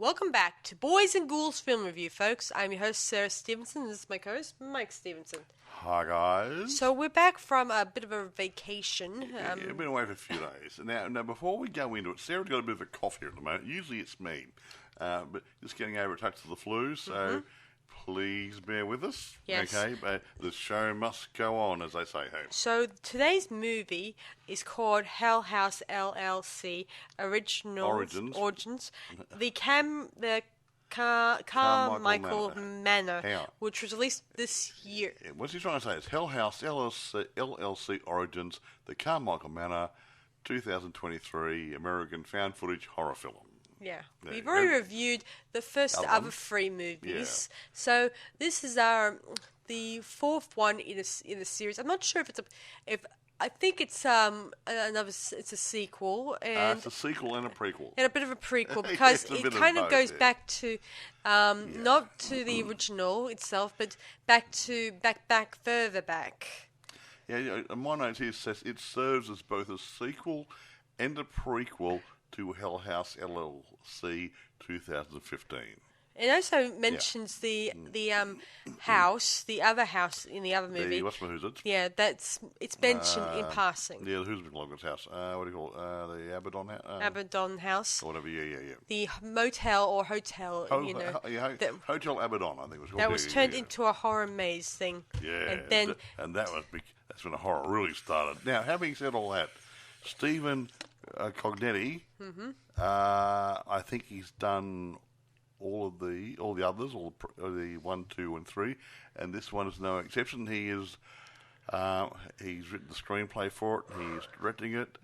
Welcome back to Boys and Ghouls Film Review, folks. I'm your host, Sarah Stephenson. This is my co-host, Mike Stephenson. Hi, guys. So we're back from a bit of a vacation. We've been away for a few days. Now, before we go into it, Sarah's got a bit of a cough here at the moment. Usually it's me, but just getting over a touch of the flu, so please bear with us. Yes. Okay, but the show must go on, as they say. Hey. So today's movie is called Hell House LLC Origins. The Carmichael Manor, which was released this year. Yeah, what's he trying to say? It's Hell House LLC Origins, the Carmichael Manor, 2023 American found footage horror film. Yeah, we've already reviewed the first other three movies, so this is the fourth one in a series. I'm not sure if I think it's it's a sequel, and it's a sequel and a prequel, and a bit of a prequel because it kind of goes back to not to the original itself, but back further back. Yeah, my notes here says it serves as both a sequel and a prequel to Hell House LLC 2015. It also mentions the house, the other house in the other movie. Yeah, it's mentioned in passing. Yeah, the Who's house. What do you call it? The Abaddon house? Abaddon house. Or whatever, yeah. The motel or hotel, Hotel Abaddon, I think it was called. That was turned into a horror maze thing. Yeah, and that's when the horror really started. Now, having said all that, Stephen Cognetti, I think he's done all the others, the 1, 2, and 3, and this one is no exception. He's written the screenplay for it. He's directing it.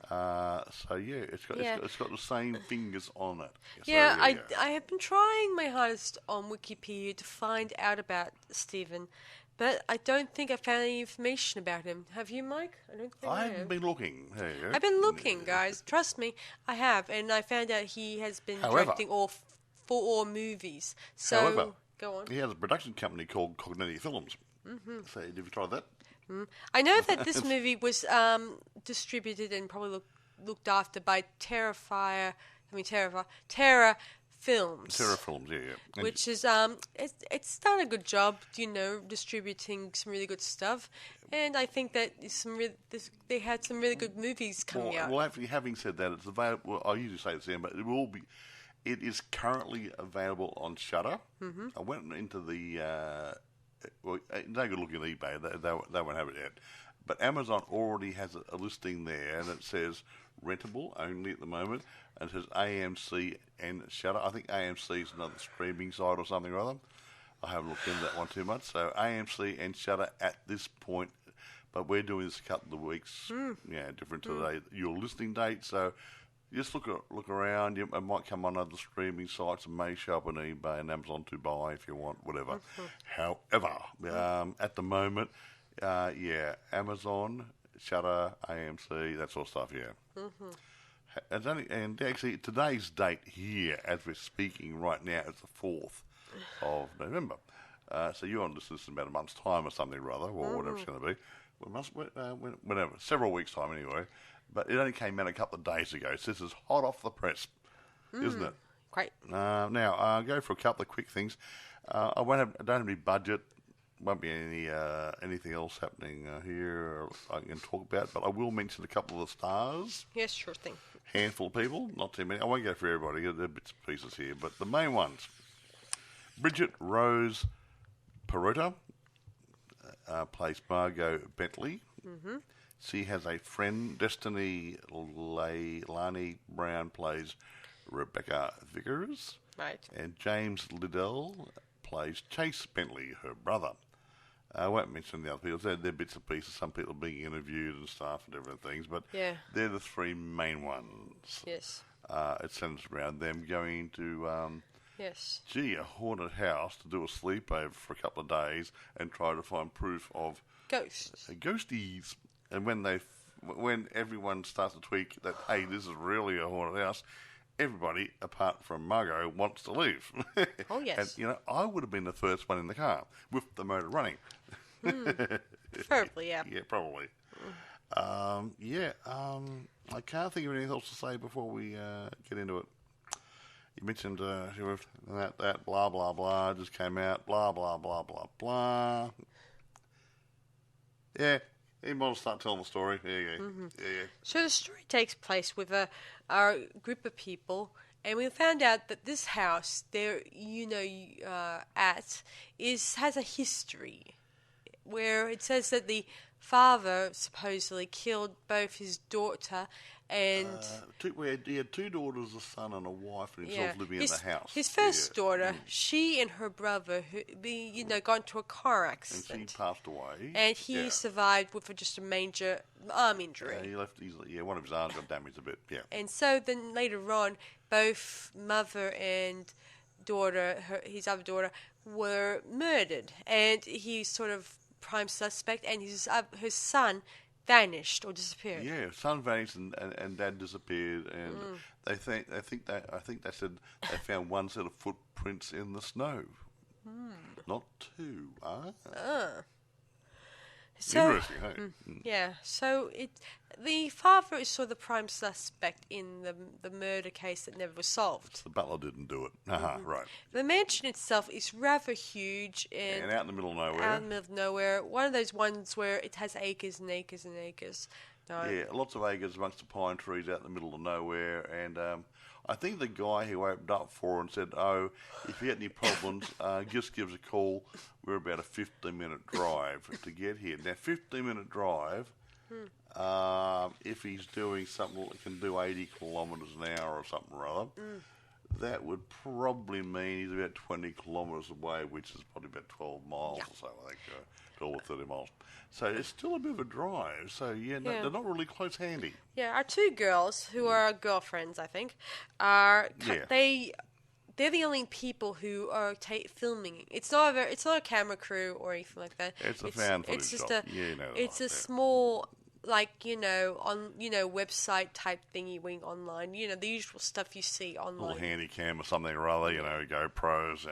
So yeah, it's got the same fingers on it. Yeah, I have been trying my hardest on Wikipedia to find out about Stephen, but I don't think I found any information about him. Have you, Mike? I don't think I have. Haven't been looking. There you go. I've been looking, guys. Trust me, I have, and I found out he has been directing all 4 movies. So, however, go on. He has a production company called Cognetti Films. So, have you tried that? I know that this movie was distributed and probably looked after by Terra Films. Terra Films, yeah. And which is it's done a good job, distributing some really good stuff, and I think that they had some really good movies coming out. Well, actually, having said that, it's available. Well, I usually say this, but it is currently available on Shudder. I went into the. No good looking at eBay. They won't have it yet. But Amazon already has a listing there, and it says rentable only at the moment, and it says AMC and Shudder. I think AMC is another streaming site or something or other. I haven't looked into that one too much. So AMC and Shudder at this point, but we're doing this a couple of weeks, different to your listing date. So just look around. It might come on other streaming sites and may show up on eBay and Amazon to buy if you want, whatever. However, at the moment, Amazon, Shudder, AMC, that sort of stuff, And actually, today's date here, as we're speaking right now, is the 4th of November. So you're on this in about a month's time or something rather, or whatever it's going to be. Whenever, several weeks' time anyway. But it only came out a couple of days ago, so this is hot off the press, isn't it? Great. Now, I'll go for a couple of quick things. I don't have any budget. Won't be anything else happening here I can talk about, but I will mention a couple of the stars. Yes, sure thing. Handful of people, not too many. I won't go for everybody. There are bits and pieces here, but the main ones. Bridget Rose Perota plays Margot Bentley. She has a friend. Destiny Lani Brown plays Rebecca Vickers. Right. And James Liddell plays Chase Bentley, her brother. I won't mention the other people. They're bits and pieces. Some people are being interviewed and stuff and different things, but they're the 3 main ones. Yes. It centers around them going to a haunted house to do a sleepover for a couple of days and try to find proof of ghosts, ghosties. And when everyone starts to tweak that, hey, this is really a haunted house, everybody, apart from Margot, wants to leave. Oh, yes. And, I would have been the first one in the car with the motor running. Probably, yeah. Yeah, probably. I can't think of anything else to say before we get into it. You mentioned that blah blah blah just came out. Blah blah blah blah blah. Yeah, he might as start telling the story. There you go. Mm-hmm. Yeah. So the story takes place with a group of people, and we found out that this house there, has a history, where it says that the father supposedly killed both his daughter and he had two daughters, a son and a wife, and himself living in the house. His first daughter, she and her brother, got into a car accident. And she passed away. And he survived with just a major arm injury. He left. One of his arms got damaged a bit. Yeah. And so then later on, both mother and daughter, his other daughter, were murdered, and he's sort of prime suspect, and his son vanished or disappeared. Yeah, son vanished and dad disappeared, and I think they said they found one set of footprints in the snow, not two. So, interesting, hey? Yeah. So the father is sort of the prime suspect in the murder case that never was solved. The butler didn't do it. Right. The mansion itself is rather huge and out in the middle of nowhere. Out in the middle of nowhere. One of those ones where it has acres and acres and acres. No. Yeah, lots of acres amongst the pine trees out in the middle of nowhere. And I think the guy who opened up for her and said, "Oh, if you get any problems, just give us a call. We're about a 15-minute drive to get here." Now, 15-minute drive, if he's doing something that can do 80 kilometres an hour or something or other, that would probably mean he's about 20 kilometres away, which is probably about 12 miles or so, I think, 12 or 30 miles. So it's still a bit of a drive. So, they're not really close handy. Yeah, our two girls, who are girlfriends, I think, they're the only people who are filming. It's not a camera crew or anything like that. It's a fan footage. It's just job. It's a small, website type thingy wing online. The usual stuff you see online. A little handy cam or something or other. GoPros.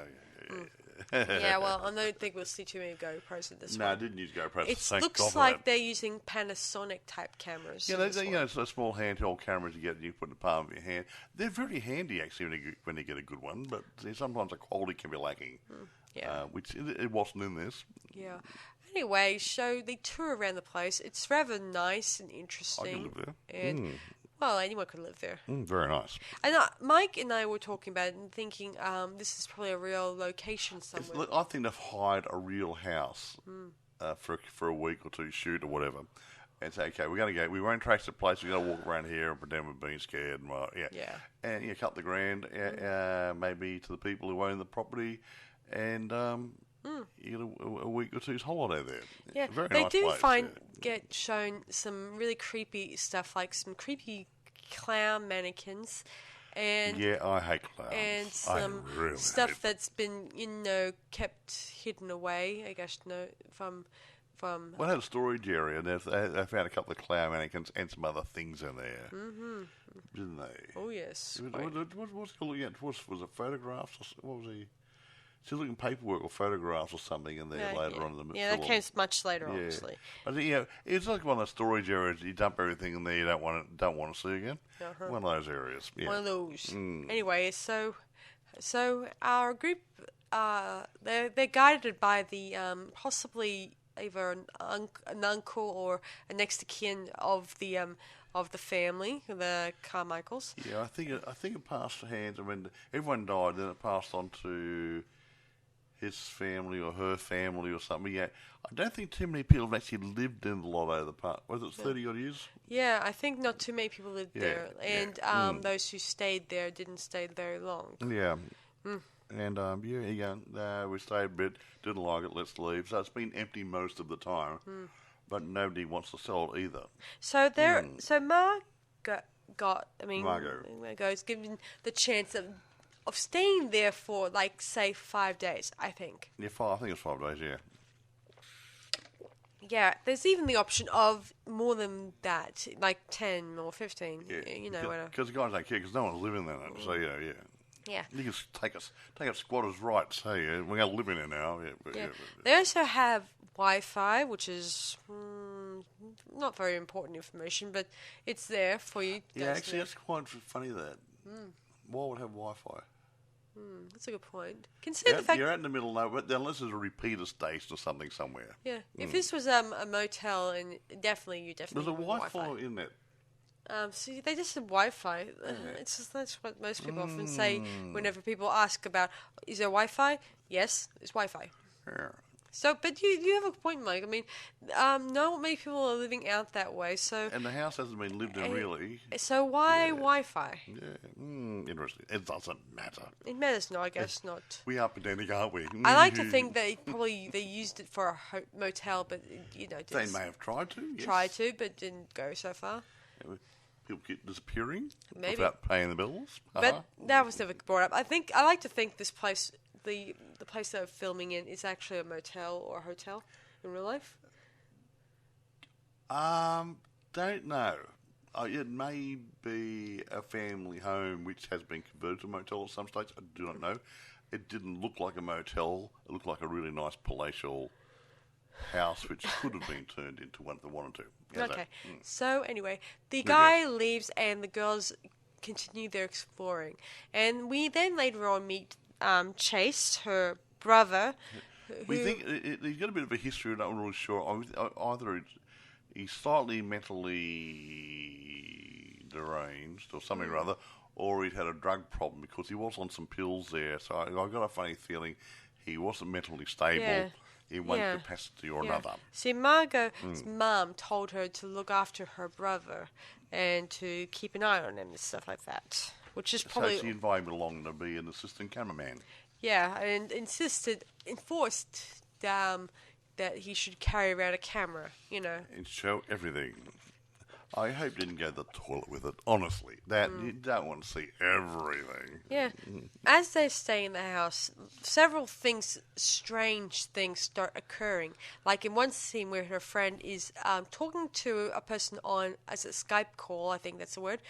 Yeah, well, I don't think we'll see too many GoPros at this one. No, I didn't use GoPros. It looks like they're using Panasonic type cameras. Yeah, so small handheld cameras you put in the palm of your hand. They're very handy actually when you get a good one, but sometimes the quality can be lacking. Which it wasn't in this. Yeah. Anyway, so they tour around the place. It's rather nice and interesting. I can live there. And well, anyone could live there. Very nice. And Mike and I were talking about it and thinking this is probably a real location somewhere. I think they've hired a real house for a week or two, shoot or whatever, and say, okay, we're going to go. We won't trace the place. We're going to walk around here and pretend we're being scared. And a couple of grand, maybe to the people who own the property, and you get a week or two's holiday there. Yeah, very they nice do place, get shown some really creepy stuff, like some creepy clown mannequins, and I hate clowns. And some stuff that's been kept hidden away. I guess from. Well, I had a storage area, and they found a couple of clown mannequins and some other things in there, didn't they? Oh yes. What's he looking at? Was it photographs? What was he? She's looking paperwork or photographs or something in there later on in the film. Yeah, that came much later, obviously. But it's like one of those storage areas. You dump everything in there you don't want to see again. One of those areas. Yeah. One of those. Anyway, so our group, they're guided by the possibly either an uncle or a next of kin of the family, the Carmichaels. Yeah, I think it passed hands. I mean, everyone died, then it passed on to his family or her family or something. Yeah, I don't think too many people have actually lived in the lot over the past. Was it 30 odd years? Yeah, I think not too many people lived there, and those who stayed there didn't stay very long. Yeah. And we stayed a bit, didn't like it, let's leave. So it's been empty most of the time, but nobody wants to sell it either. So Margot's given the chance of staying there for, like, say, 5 days, I think. Yeah, I think it's 5 days, yeah. Yeah, there's even the option of more than that, like 10 or 15, whatever. Because the guys don't care, because no one's living there, so yeah. Yeah. You can take a squatter's rights, hey, we're going to live in there now. Yeah. They also have Wi-Fi, which is not very important information, but it's there for you. Yeah, actually, that's quite funny, that. Why would it have Wi-Fi? That's a good point. Consider the fact you're out in the middle of nowhere, but unless there's a repeater station or something somewhere. Yeah, if this was a motel, and you definitely there's a Wi-Fi in it. See, they just said Wi-Fi. It's just, that's what most people often say whenever people ask about, is there Wi-Fi? Yes, there's Wi-Fi. Yeah. So, but you have a point, Mike. I mean, not many people are living out that way, so... And the house hasn't been lived in, really. So why Wi-Fi? Yeah, interesting. It doesn't matter. It matters not, I guess not. We are pedantic, aren't we? I like to think that they used it for a motel, but, They may have tried to, yes. Tried to, but didn't go so far. Yeah, people keep disappearing Maybe. without paying the bills. But that was never brought up. I like to think this place... The place they're filming in is actually a motel or a hotel in real life? Don't know. It may be a family home which has been converted to a motel at some stage. I do not know. It didn't look like a motel. It looked like a really nice palatial house which could have been turned into one if they wanted to. Okay. So anyway, the guy leaves and the girls continue their exploring. And we then later on meet Chase, her brother. We think he's got a bit of a history. We're not really sure. Either he's slightly mentally deranged or something or other, or he'd had a drug problem because he was on some pills there. So I got a funny feeling he wasn't mentally stable in one capacity or another. See, Margot's mum told her to look after her brother and to keep an eye on him and stuff like that. Which is probably... So she invited him along to be an assistant cameraman. Yeah, and enforced that he should carry around a camera, And show everything. I hope he didn't go to the toilet with it, honestly. You don't want to see everything. Yeah. As they stay in the house, several strange things start occurring. Like in one scene where her friend is talking to a person as a Skype call, I think that's the word.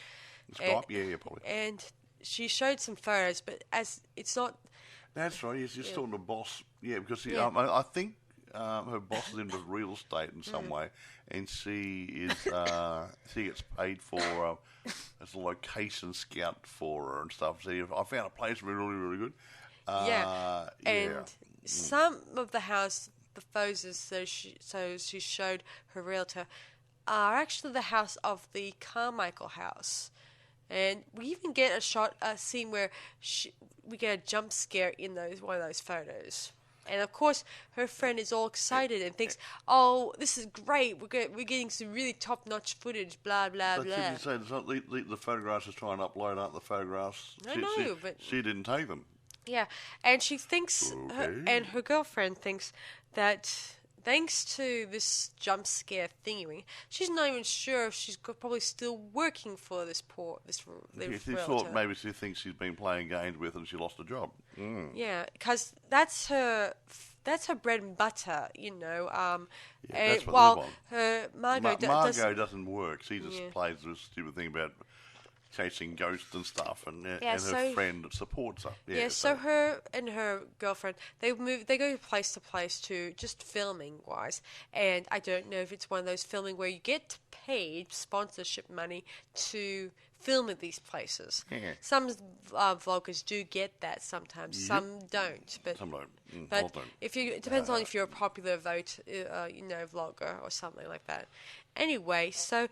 Skype, yeah, probably. And she showed some photos, but as it's not... That's right, he's just talking to boss. Yeah, because I think her boss is into real estate in some way, and she gets paid for as a location scout for her and stuff. So I found a place really, really good. And some of the house, the photos she showed her realtor, are actually the house of the Carmichael house. And we even get a scene where we get a jump scare in one of those photos. And of course, her friend is all excited and thinks, "Oh, this is great! We're getting some really top-notch footage." Blah blah blah. But you say the photographs is trying to upload, aren't the photographs? I know, but she didn't take them. Yeah, and she thinks, and her girlfriend thinks that thanks to this jump scare thingy, she's not even sure if she's probably still working for this She thought maybe she thinks she's been playing games with and she lost a job. Yeah, because that's her bread and butter, that's what while her Margot doesn't work. She just plays this stupid thing about chasing ghosts and stuff, and her friend supports her. So her and her girlfriend, they go place to place to just filming wise, and I don't know if it's one of those filming where you get paid sponsorship money to film at these places. Some vloggers do get that sometimes, some don't. But some don't. But it depends on if you're a popular vlogger or something like that. Anyway, so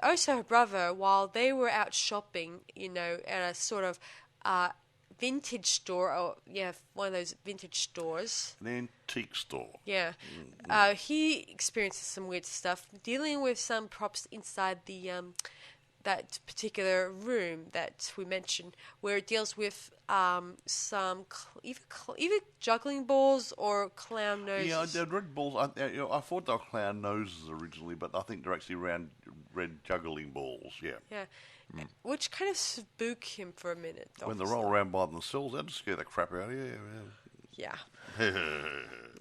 also her brother, while they were out shopping, at a sort of vintage store, one of those vintage stores. An antique store. Yeah. He experiences some weird stuff, dealing with some props inside the that particular room that we mentioned, where it deals with some either juggling balls or clown noses. Yeah, they're red balls. I thought they were clown noses originally, but I think they're actually red juggling balls. Yeah. Yeah. Which kind of spook him for a minute. When they roll around by themselves, that'd scare the crap out of you. Yeah.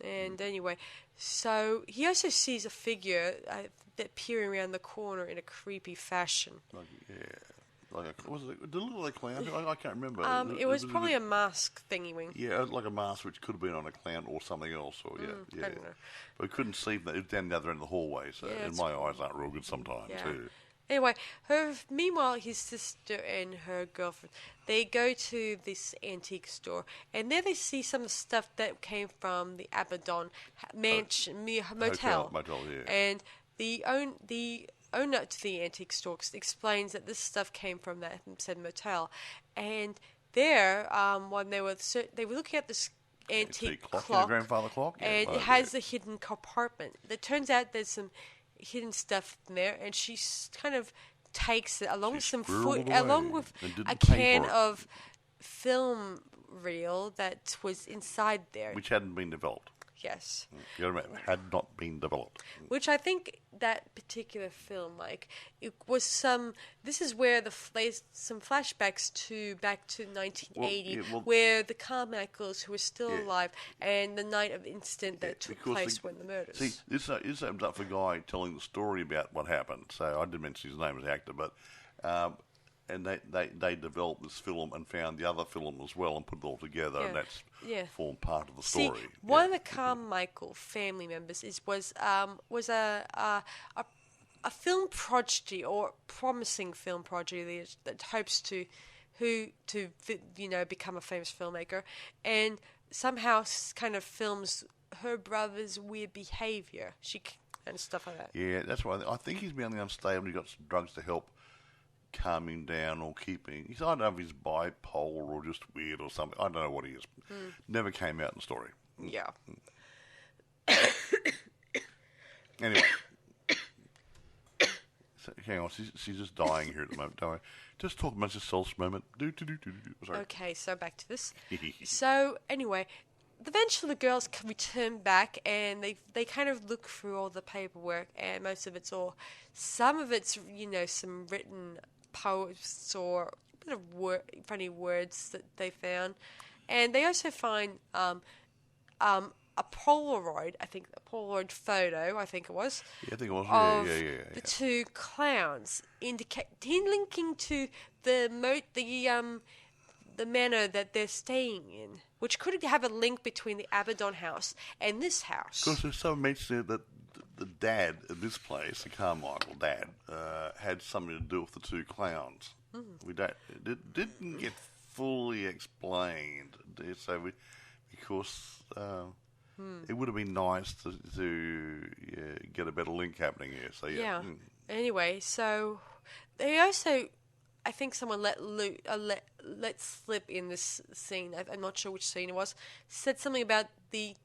And anyway, so he also sees a figure peering around the corner in a creepy fashion. Did it look like a clown? I can't remember. It was probably a mask thingy wing. Yeah, like a mask which could have been on a clown or something else. Or I don't know. But we couldn't see that. It was down the other end of the hallway, so and my eyes aren't real good sometimes too. Anyway, meanwhile, his sister and her girlfriend, they go to this antique store, and there they see some stuff that came from the Abaddon motel. Motel, yeah. And the owner to the antique store explains that this stuff came from that said motel, and there, when they were looking at this antique clock, grandfather clock, and it has a hidden compartment. It turns out there's some hidden stuff in there, and she kind of takes it along with a can of film reel that was inside there, which hadn't been developed. Yes. You know what I mean? Had not been developed. Which I think that particular film, it was this is where some flashbacks back to 1980, where the Carmichaels, who were still alive, and the night of incident that took place when the murders. See, this opens up for a guy telling the story about what happened. So I didn't mention his name as the actor, but... and they developed this film and found the other film as well and put it all together, and that's formed part of the story. See, one of the Carmichael family members was a film prodigy, or promising film prodigy that hopes to become a famous filmmaker, and somehow kind of films her brother's weird behavior and stuff like that. Yeah, that's why I think he's mentally unstable. He got some drugs to help calm him down or keeping. I don't know if he's bipolar or just weird or something. I don't know what he is. Never came out in the story. Yeah. Anyway. So, hang on, she's just dying here at the moment. Don't worry. Just talk amongst yourselves for a moment. Sorry. Okay, so back to this. So, anyway, eventually the girls return back, and they kind of look through all the paperwork, and some of it's, some written posts or a bit of funny words that they found. And they also find a Polaroid, a Polaroid photo, I think it was. Yeah, I think it was. Of yeah. the two clowns, linking to the manor that they're staying in, which could have a link between the Abaddon house and this house. Because there's some mention that the dad of this place, the Carmichael dad, had something to do with the two clowns. It didn't get fully explained, so because it would have been nice to get a better link happening here. So yeah. Anyway, so they also, I think someone let slip in this scene. I'm not sure which scene it was. Said something about the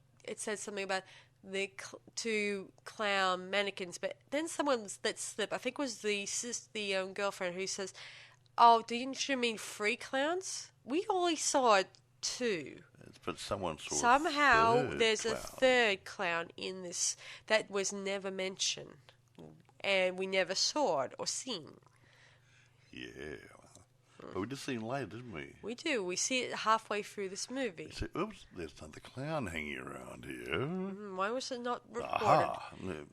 two clown mannequins, but then someone let slip. I think it was the girlfriend who says, "Oh, didn't you mean 3 clowns? We only saw 2." But somehow there's a third clown in this that was never mentioned, and we never saw it or seen. Yeah. But we just seen it later, didn't we? We do. We see it halfway through this movie. So, oops, there's another clown hanging around here. Why was it not reported?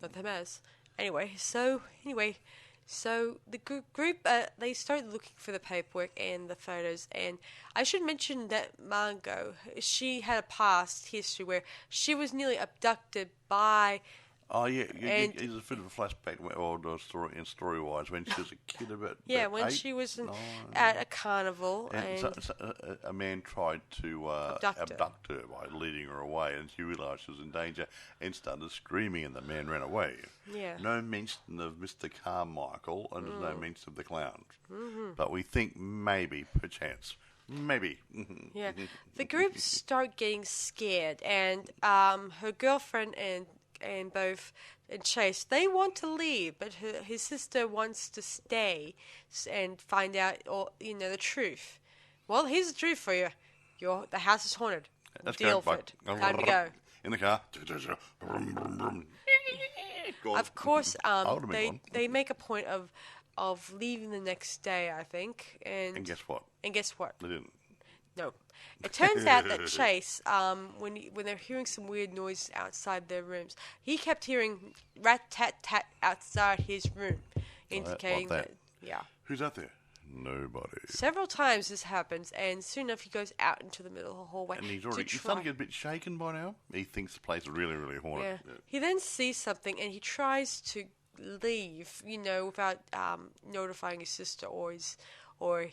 Not the mess. Anyway, so the group, they started looking for the paperwork and the photos. And I should mention that Margot, she had a past history where she was nearly abducted by... Oh, yeah. It's a bit of a flashback story-wise when she was a kid about when 8, she was at a carnival. And a man tried to abduct her by leading her away, and she realised she was in danger and started screaming, and the man ran away. Yeah. No mention of Mr. Carmichael, and there's no mention of the clowns. But we think maybe, perchance... Maybe. Yeah. The group start getting scared, and her girlfriend and Chase, they want to leave, but his sister wants to stay and find out the truth. Well, here's the truth for you. The house is haunted. Deal with it. Time to go. In the car. Of course, they make a point of leaving the next day, I think. And guess what? They didn't. No. It turns out that Chase, when they're hearing some weird noise outside their rooms, he kept hearing rat-tat-tat outside his room, indicating that. Yeah. Who's out there? Nobody. Several times this happens, and soon enough he goes out into the middle of the hallway. And he's starting to get a bit shaken by now. He thinks the place is really, really haunted. Yeah. He then sees something, and he tries to leave, without notifying his sister or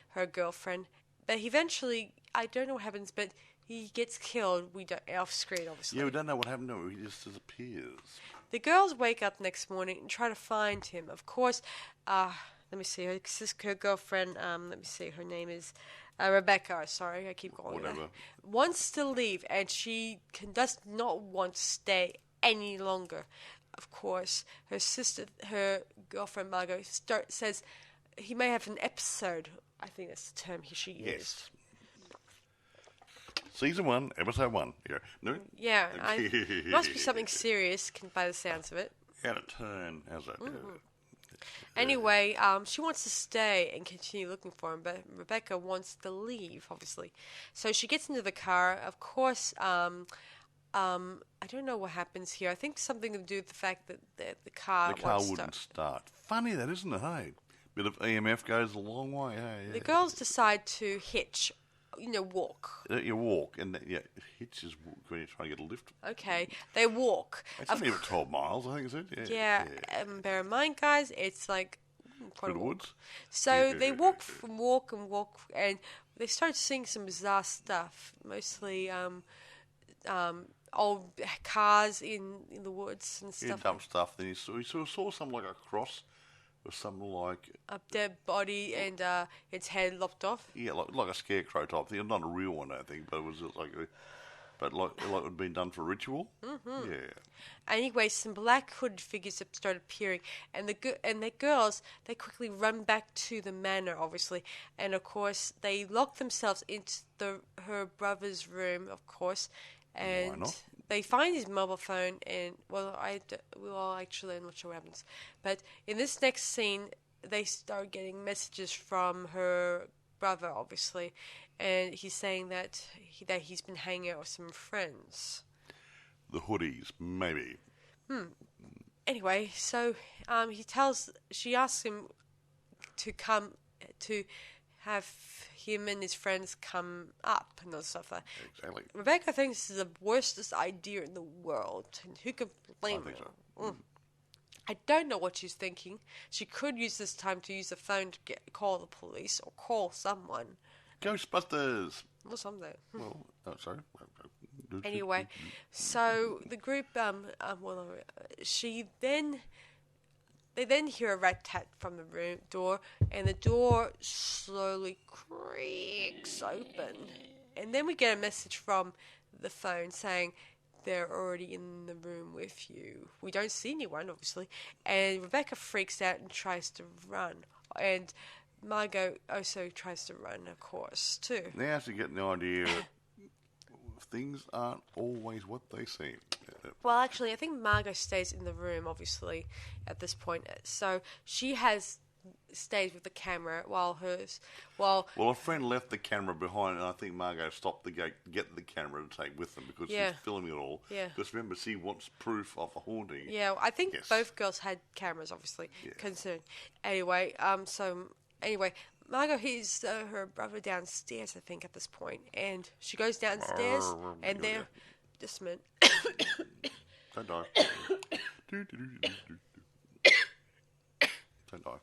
her girlfriend. But eventually, I don't know what happens, but he gets killed. We don't off screen, obviously. Yeah, we don't know what happened to him. He just disappears. The girls wake up next morning and try to find him. Of course, let me see. Her girlfriend, let me see. Her name is Rebecca. Sorry, I keep calling her. Wants to leave, and she does not want to stay any longer. Of course, her girlfriend Margot, says he may have an episode. I think that's the term she used. Yes. Season 1, episode 1. Yeah. No? Yeah. It must be something serious by the sounds of it. Out of turn. How's that? Mm-hmm. Anyway, she wants to stay and continue looking for him, but Rebecca wants to leave, obviously. So she gets into the car. Of course, I don't know what happens here. I think something to do with the fact that the car wouldn't start. Funny that, isn't it, hey? Bit of EMF goes a long way, hey? Yeah. The girls decide to hitch, walk. You walk, and hitch is when you're trying to get a lift. Okay, they walk. It's only about 12 miles, I think, is it? Yeah. Bear in mind, guys, it's like quite a walk. Woods. So they walk, and they start seeing some bizarre stuff, mostly old cars in the woods and stuff. Yeah, dumb stuff. Then you saw something like a cross with something like a dead body and its head lopped off. Yeah, like a scarecrow type thing. Not a real one, I think, but it was like it had been done for ritual. Mm-hmm. Yeah. Anyway, some black hooded figures have started appearing, and the girls, they quickly run back to the manor, obviously, and of course they lock themselves into her brother's room, of course, and why not? They find his mobile phone, and actually, I'm not sure what happens, but in this next scene, they start getting messages from her brother, obviously, and he's saying that he's been hanging out with some friends. The hoodies, maybe. Anyway, so she asks him to come to have him and his friends come up and all stuff like that. Exactly. Rebecca thinks this is the worstest idea in the world, and who can blame her? So. I don't know what she's thinking. She could use this time to use the phone to call the police or call someone. Ghostbusters! Or something. Well, sorry. Anyway, so the group, they then hear a rat-tat from the room door, and the door slowly creaks open. And then we get a message from the phone saying they're already in the room with you. We don't see anyone, obviously. And Rebecca freaks out and tries to run. And Margot also tries to run, of course, too. Now to get an idea things aren't always what they seem. Well, actually, I think Margot stays in the room, obviously, at this point. So she stays with the camera while a friend left the camera behind, and I think Margot stopped the gate to get the camera to take with them because she's filming it all. Yeah. Because remember, she wants proof of a haunting. Yeah, I think both girls had cameras, obviously, concerned. Anyway, Margot hears her brother downstairs, I think, at this point, and she goes downstairs, and there, just a minute. Don't die. Don't die.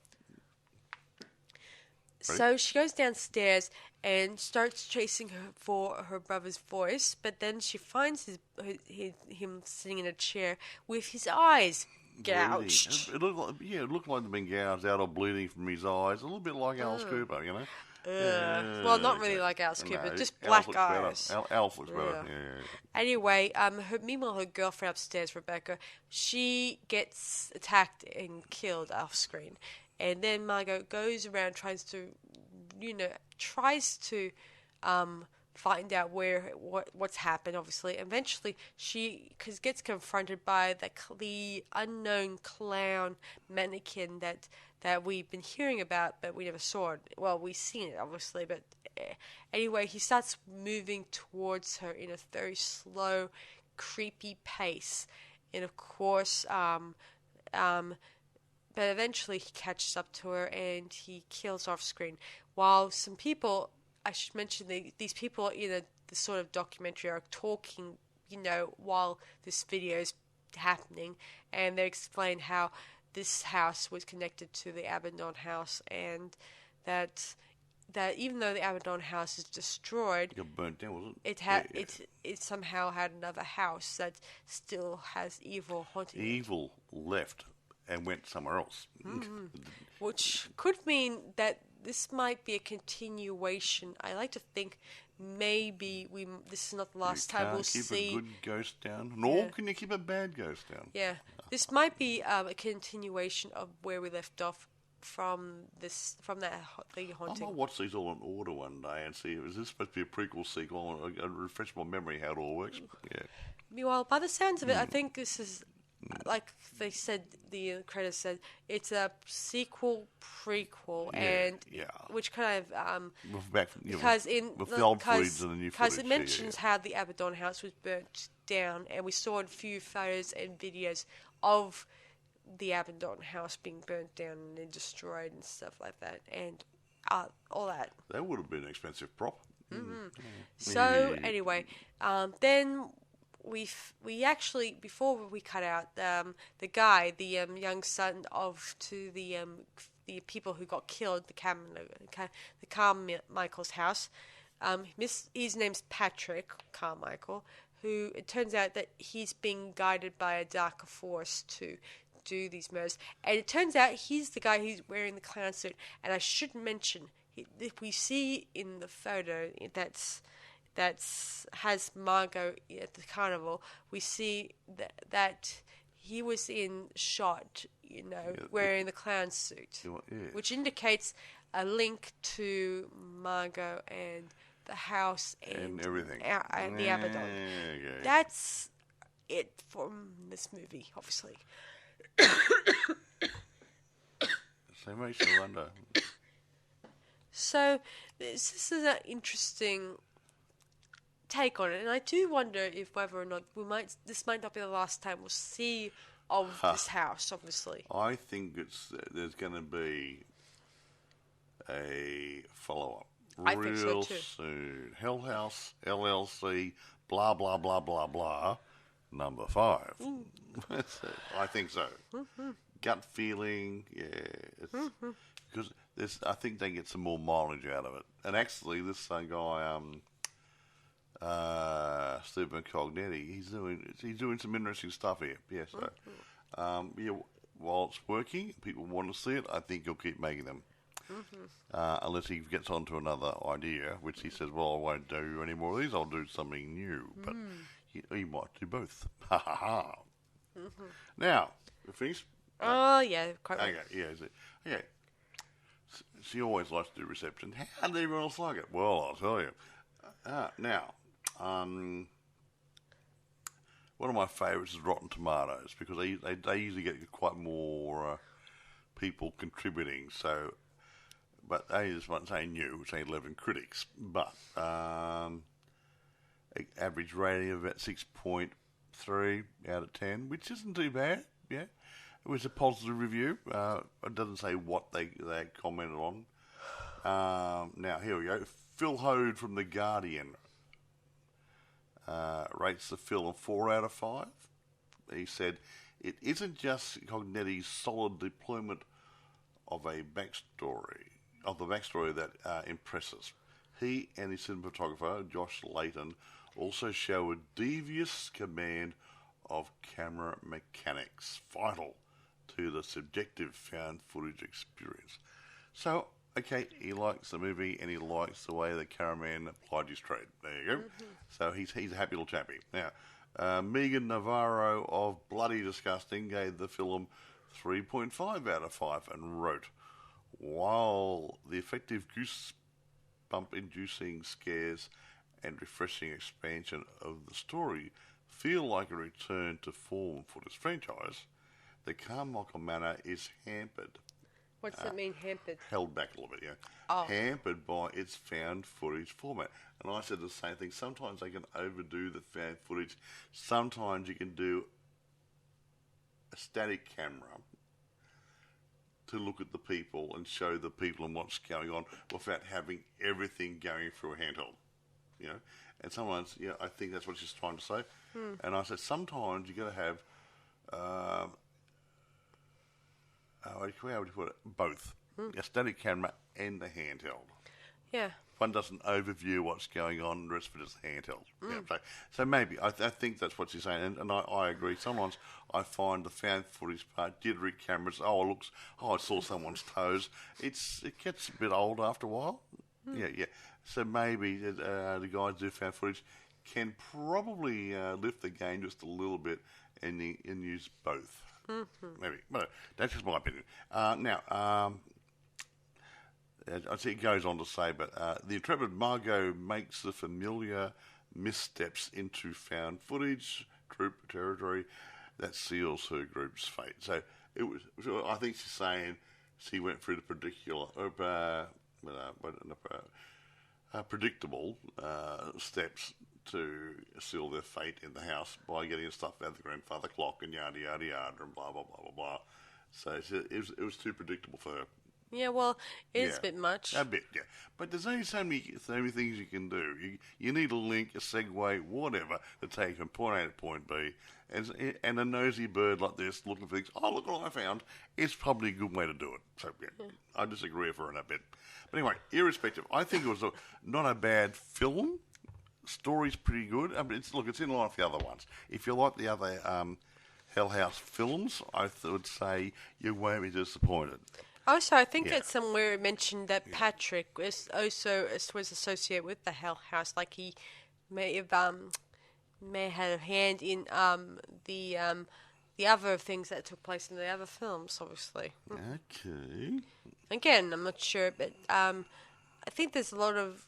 Ready? So she goes downstairs and starts chasing her for her brother's voice, but then she finds him sitting in a chair with his eyes gouged. It looked like they've been gouged out or bleeding from his eyes. A little bit like Alice Cooper, you know? Well, not really like Alice Cooper, just black eyes. Alice looks better. Yeah. Anyway, meanwhile, her girlfriend upstairs, Rebecca, she gets attacked and killed off screen. And then Margot goes around, tries to find out what's happened, obviously. Eventually, she gets confronted by the unknown clown mannequin that we've been hearing about, but we never saw it. Well, we've seen it, obviously, but anyway, he starts moving towards her in a very slow, creepy pace. And of course, but eventually he catches up to her and he kills off screen. While some people, I should mention, these people in the sort of documentary are talking, while this video is happening, and they explain how this house was connected to the Abaddon house, and that even though the Abaddon house is destroyed, It got burnt down, wasn't it? It somehow had another house that still has evil haunting it. Evil left and went somewhere else. Which could mean that this might be a continuation. I like to think maybe this is not the last time we'll see. You can't keep a good ghost down, nor can you keep a bad ghost down. Yeah, this might be a continuation of where we left off from the haunting. I might watch these all in order one day and see, is this supposed to be a prequel, sequel? And refresh my memory how it all works. Yeah. Meanwhile, by the sounds of it, I think this is, like they said, the credits said, it's a sequel, prequel, which kind of because with the old footage and the new footage, because it mentions how the Abaddon house was burnt down, and we saw a few photos and videos of the Abaddon house being burnt down and destroyed and stuff like that, and all that. That would have been an expensive prop. So anyway, then we actually, before we cut out, the guy, the young son of the people who got killed, the Carmichael's house, his name's Patrick Carmichael, who it turns out that he's being guided by a darker force to do these murders, and it turns out he's the guy who's wearing the clown suit. And I should mention, if we see in the photo that has Margot at the carnival, we see that he was in shot, wearing the clown suit, which indicates a link to Margot and the house and everything, and the Abaddon. Okay. That's it from this movie, obviously. So makes you wonder. So this is an interesting take on it, and I do wonder if whether or not this might not be the last time we'll see of this house. Obviously, I think there's going to be a follow-up real soon. Hell House LLC, blah blah blah blah blah, number 5. I think so. Gut feeling, because I think they get some more mileage out of it. And actually, this guy, Stephen Cognetti, he's doing some interesting stuff here. Yeah, so while it's working, people want to see it. I think he'll keep making them, unless he gets onto another idea, which he says, "Well, I won't do any more of these. I'll do something new." But he might do both. Ha ha ha. Now, we finished. Oh yeah, quite right. right. Okay, yeah, okay. She always likes to do reception. How did everyone else like it? Well, I'll tell you. Now, one of my favourites is Rotten Tomatoes, because they usually get quite more people contributing. So, but they just won't say new, say 11 critics. But average rating of about 6.3 out of 10, which isn't too bad. Yeah. It was a positive review. It doesn't say what they commented on. Now, here we go. Phil Hode from The Guardian rates the film 4 out of 5. He said, it isn't just Cognetti's solid deployment of the backstory that impresses. He and his cinematographer, Josh Layton, also show a devious command of camera mechanics, vital to the subjective found footage experience. So, okay, he likes the movie and he likes the way the cameraman applied his trade. There you go. So he's a happy little chappy. Now, Megan Navarro of Bloody Disgusting gave the film 3.5 out of 5 and wrote, while the effective goosebump-inducing scares and refreshing expansion of the story feel like a return to form for this franchise, the Carmichael Manor is hampered. What's that mean, hampered? Held back a little bit, yeah. Oh. Hampered by its found footage format. And I said the same thing. Sometimes they can overdo the found footage. Sometimes you can do a static camera to look at the people and show the people and what's going on without having everything going through a handheld. You know, and sometimes, I think that's what she's trying to say. And I said, sometimes you got to have how would you put it? Both. A static camera and a handheld. Yeah. One doesn't overview what's going on, the rest of it is handheld. Yeah, so maybe, I think that's what she's saying, and I agree. Sometimes I find the found footage part, jittery cameras, I saw someone's toes. It gets a bit old after a while. Yeah. So maybe the guys who do found footage can probably lift the game just a little bit and use both. Maybe. But that's just my opinion. Now, I see it goes on to say, but the intrepid Margot makes the familiar missteps into found footage troop territory that seals her group's fate. So I think she's saying she went through the predictable steps to seal their fate in the house by getting stuff out of the grandfather clock and yada yada yada and blah blah blah blah blah. So it was too predictable for her. Yeah, well, it is a bit much. A bit, yeah. But there's only so many things you can do. You need a link, a segue, whatever, to take from point A to point B. And a nosy bird like this looking for things, look what I found, is probably a good way to do it. So, yeah, I disagree with her in that bit. But anyway, irrespective, I think it was not a bad film. Story's pretty good. I mean, it's in line with the other ones. If you like the other Hell House films, I would say you won't be disappointed. Also, I think that somewhere it mentioned that Patrick was associated with the Hell House, like he may have had a hand in the other things that took place in the other films, obviously. Okay. Again, I'm not sure, but I think there's a lot of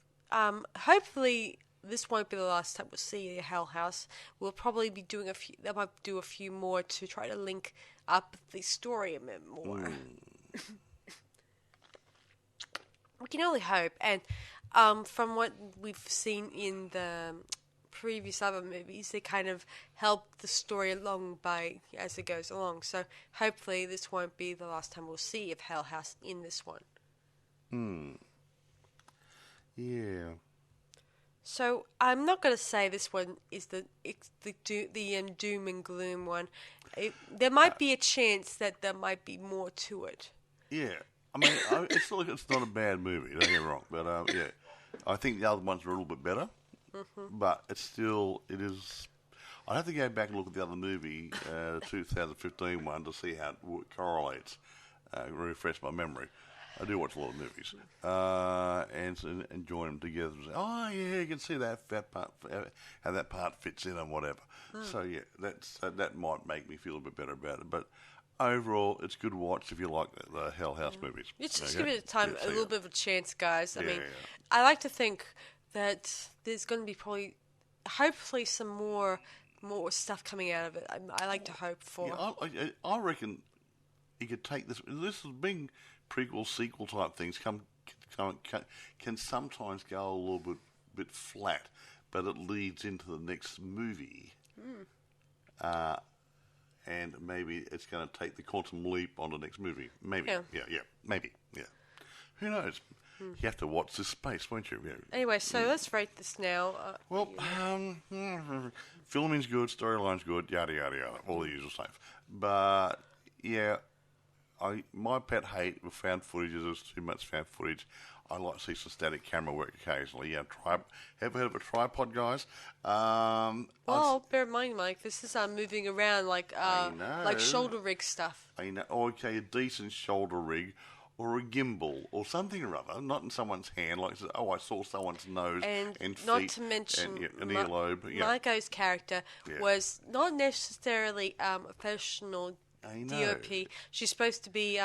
hopefully this won't be the last time we'll see a Hell House. We'll probably be doing a few. They might do a few more to try to link up the story a bit more. We can only hope, and from what we've seen in the previous other movies, they kind of help the story along as it goes along. So hopefully this won't be the last time we'll see of Hell House in this one. Yeah. So I'm not going to say this one is the doom and gloom one. There might be a chance that there might be more to it. Yeah. I mean, it's not a bad movie, don't get me wrong. But, I think the other ones are a little bit better. But it is... I'd have to go back and look at the other movie, the 2015 one, to see how it correlates. Refresh my memory. I do watch a lot of movies. And join them together and say, you can see that part, how that part fits in and whatever. So, yeah, that might make me feel a bit better about it. But... overall, it's a good watch if you like the Hell House movies. Just give it a little bit of a chance, guys. I mean, I like to think that there's going to be hopefully some more stuff coming out of it. I like to hope for. Yeah, I reckon you could take this. This is being prequel, sequel type things can sometimes go a little bit flat, but it leads into the next movie. And maybe it's going to take the quantum leap on the next movie. Maybe. Yeah. Maybe. Yeah. Who knows? You have to watch this space, won't you? Yeah. Anyway, so let's rate this now. Filming's good, storyline's good, yada, yada, yada. All the usual stuff. But, yeah, my pet hate with found footage is there's too much found footage. I like to see some static camera work occasionally. Yeah, ever heard of a tripod, guys? Bear in mind, Mike, this is moving around like shoulder rig stuff. I know. Okay, a decent shoulder rig or a gimbal or something or other, not in someone's hand. Like, I saw someone's nose and feet. Not to mention, an earlobe. Margot's character was not necessarily a professional DOP. She's supposed to be...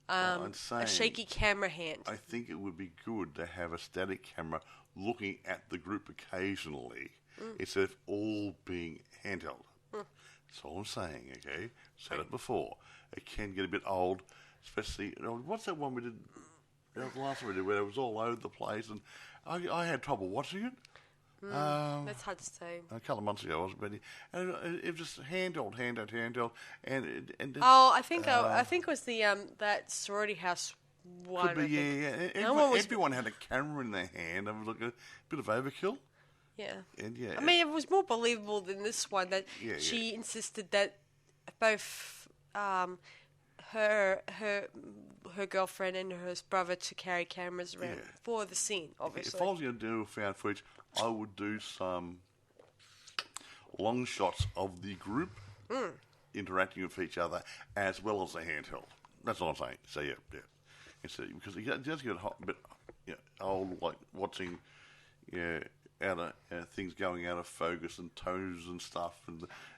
a shaky camera hand. I think it would be good to have a static camera looking at the group occasionally instead of all being handheld. That's all I'm saying, okay? Said it before. It can get a bit old, especially... what's that one we did... That was the last one we did where it was all over the place and I had trouble watching it. That's hard to say. A couple of months ago, wasn't it? And it was just handheld, and I think it was the that sorority house one. Could be, yeah. Everyone had a camera in their hand. It was like a bit of overkill. Yeah. And I mean, it was more believable than this one that she insisted that both her girlfriend and her brother to carry cameras around for the scene, obviously. If I was going to do found footage, I would do some long shots of the group interacting with each other as well as the handheld. That's what I'm saying. So, yeah. Because it does get a bit old, like watching things going out of focus and toes and stuff,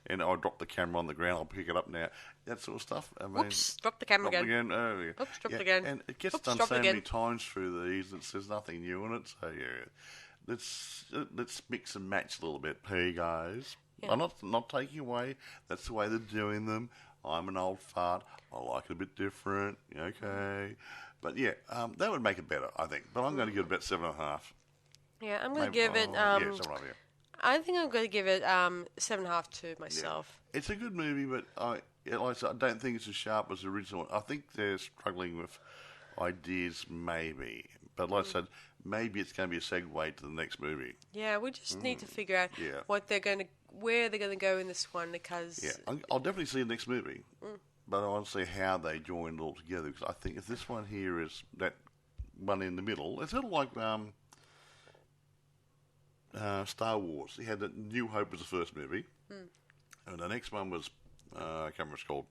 and I drop the camera on the ground, I'll pick it up now, that sort of stuff. I mean, oops, drop the camera again. Oh, yeah. Oops, drop it again. And it gets done so many times through these that there's nothing new in it. So let's mix and match a little bit, P guys. Yeah. I'm not taking away. That's the way they're doing them. I'm an old fart. I like it a bit different. Okay, but that would make it better, I think. But I'm going to give it about 7.5. Yeah, I'm going to give it. 7.5. I think I'm going to give it 7.5 to myself. Yeah. It's a good movie, but like I said, I don't think it's as sharp as the original one. I think they're struggling with ideas, maybe. But like I said, maybe it's going to be a segue to the next movie. Yeah, we just need to figure out where they're going to go in this one, because I'll definitely see the next movie. But I want to see how they join it all together, because I think if this one here is that one in the middle, it's sort of like Star Wars. He had New Hope was the first movie, and the next one was I can't remember what it's called.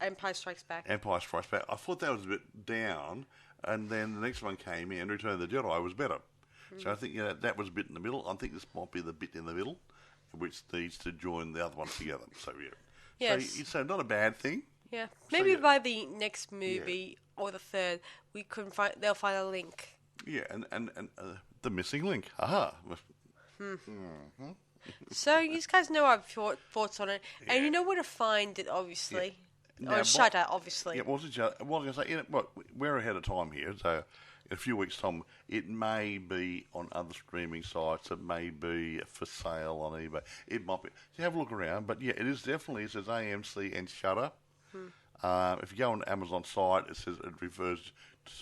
Empire Strikes Back. Empire Strikes Back. I thought that was a bit down, and then the next one came in, Return of the Jedi was better. So I think that was a bit in the middle. I think this might be the bit in the middle, which needs to join the other one together. So yes. So not a bad thing. Yeah, maybe by the next movie or the third, they'll find a link. Yeah, and the missing link. Aha. So you guys know our thoughts on it, and you know where to find it, obviously. Now, Shudder, obviously. Yeah, what was I going to say? We're ahead of time here, so in a few weeks' time, it may be on other streaming sites. It may be for sale on eBay. It might be. So have a look around. But it is definitely. It says AMC and Shudder. If you go on Amazon site, it says it refers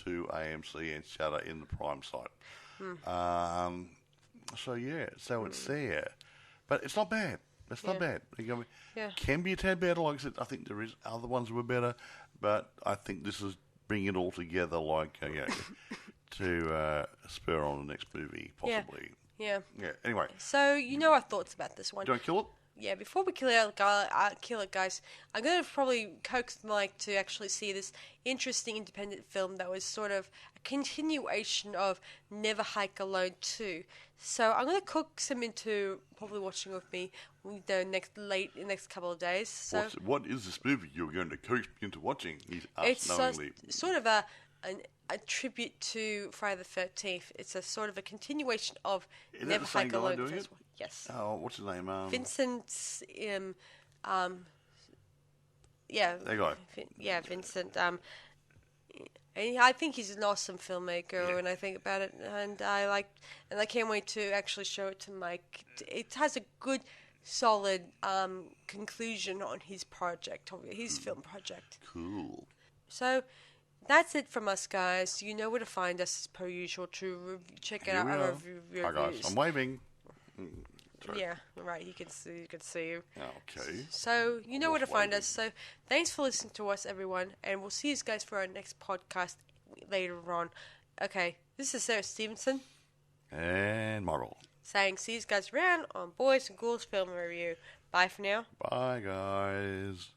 to AMC and Shudder in the Prime site. So it's there, but it's not bad. It's not bad. Can be a tad better. Like I said, I think there is other ones that were better, but I think this is bringing it all together, like to spur on the next movie, possibly. Yeah. Anyway. So you know our thoughts about this one. Do I kill it? Yeah, before we kill it, guys, I'm going to probably coax Mike to actually see this interesting independent film that was sort of a continuation of Never Hike Alone 2. So I'm going to coax him into probably watching with me the next couple of days. So what is this movie you're going to coax me into watching? It's sort of a tribute to Friday the 13th. It's a sort of a continuation of Never Hike Alone. Yes. Oh, what's his name? Vincent. That guy. Vincent. And I think he's an awesome filmmaker when I think about it, and I can't wait to actually show it to Mike. It has a good, solid conclusion on his project, his film project. Cool. So that's it from us, guys. You know where to find us as per usual to check out our reviews. Hi guys, I'm waving. Yeah, right. You can see you. Okay. So you know where to find us. So thanks for listening to us, everyone, and we'll see you guys for our next podcast later on. Okay, this is Sarah Stephenson and Marl saying see you guys around on Boys and Ghouls Film Review. Bye for now. Bye, guys.